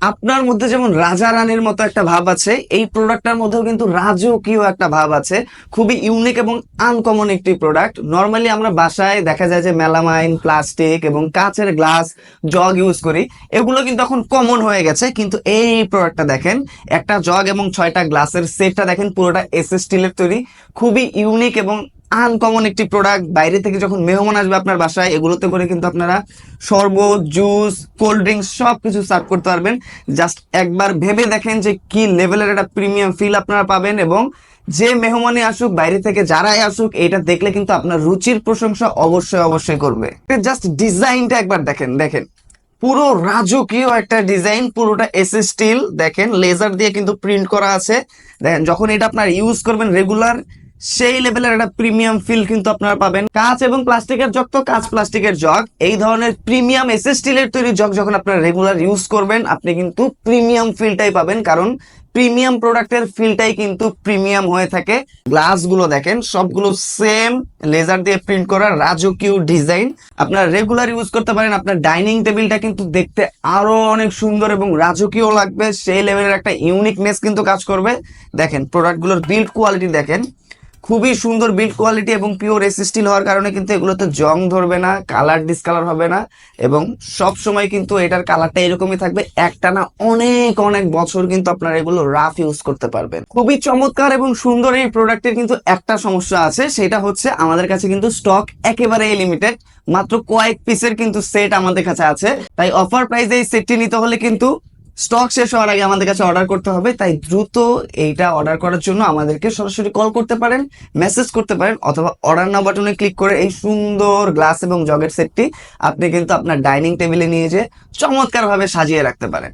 আপনার মধ্যে যেমন রাজা রানীর মতো একটা ভাব আছে, এই প্রোডাক্টটার মধ্যেও কিন্তু রাজকীয় একটা ভাব আছে। খুবই ইউনিক এবং আনকমন একটি প্রোডাক্ট। নর্মালি আমরা বাসায় দেখা যায় যে মেলামাইন, প্লাস্টিক এবং কাঁচের গ্লাস, জগ ইউজ করি, এগুলো কিন্তু এখন কমন হয়ে গেছে। কিন্তু এই প্রোডাক্টটা দেখেন, একটা জগ এবং 6টা গ্লাসের সেটটা দেখেন, পুরোটা এসএস স্টিলের তৈরি। খুবই ইউনিক এবং আনকমন একটি প্রোডাক্ট। বাইরে থেকে যখন মেহমান আসবে আপনার বাসায়, এগুলোতে করে কিন্তু আপনারা শরবত, জুস, কোল্ড ড্রিঙ্কস সবকিছু সার্ভ করতে পারবেন। জাস্ট একবার ভেবে দেখেন যে কি লেভেলের একটা প্রিমিয়াম ফিল আপনারা পাবেন। এবং যে মেহমানই আসুক, বাইরে থেকে যারাই আসুক, এটা দেখলে কিন্তু আপনার রুচির প্রশংসা অবশ্যই অবশ্যই করবে। জাস্ট ডিজাইনটা একবার দেখেন, দেখেন পুরো রাজকীয় একটা ডিজাইন, পুরোটা এসএস স্টিল। দেখেন লেজার দিয়ে কিন্তু প্রিন্ট করা আছে। দেখেন যখন এটা আপনার ইউজ করবেন রেগুলার, সেই লেভেলের একটা প্রিমিয়াম ফিল কিন্তু আপনারা পাবেন। কাঁচ এবং প্লাস্টিকের জগ তো কাঁচ প্লাস্টিকের জগ, এই ধরনের প্রিমিয়াম এসএস স্টিলের তৈরি জগ যখন আপনারা রেগুলার ইউজ করবেন, আপনি কিন্তু প্রিমিয়াম ফিলটাই পাবেন। কারণ প্রিমিয়াম প্রোডাক্টের ফিলটাই কিন্তু প্রিমিয়াম হয়ে থাকে। গ্লাসগুলো দেখেন সবগুলো সেম লেজার দিয়ে প্রিন্ট করা রাজকীয় ডিজাইন। আপনারা রেগুলার ইউজ করতে পারেন। আপনার ডাইনিং টেবিলটা কিন্তু দেখতে আরো অনেক সুন্দর এবং রাজকীয় লাগবে। সেই লেভেলের একটা ইউনিকনেস কিন্তু কাজ করবে। দেখেন প্রোডাক্টগুলোর বিল্ড কোয়ালিটি দেখেন, খুবই সুন্দর বিল্ড কোয়ালিটি এবং পিওর এসি স্টিল হওয়ার কারণে কিন্তু এগুলোতে জং ধরবে না, কালার ডিসকালার হবে না। এবং সব সময় কিন্তু এটার কালারটা এরকমই থাকবে, একটানা অনেক অনেক বছর কিন্তু আপনারা এগুলো রাফ ইউজ করতে পারবেন। খুবই চমৎকার এবং সুন্দর এই প্রোডাক্টের কিন্তু একটা সমস্যা আছে, সেটা হচ্ছে আমাদের কাছে কিন্তু স্টক একেবারে লিমিটেড। মাত্র কয়েক পিসের কিন্তু সেট আমাদের কাছে আছে। তাই অফার প্রাইসে এই সেটটি নিতে হলে কিন্তু স্টক শেষ হওয়ার আগে আমাদের কাছে অর্ডার করতে হবে। তাই দ্রুত এইটা অর্ডার করার জন্য আমাদেরকে সরাসরি কল করতে পারেন, মেসেজ করতে পারেন, অথবা অর্ডার নাও বাটনে ক্লিক করে এই সুন্দর গ্লাস এবং জগের সেটটি আপনি কিন্তু আপনার ডাইনিং টেবিলে নিয়ে যেয়ে চমৎকারভাবে সাজিয়ে রাখতে পারেন।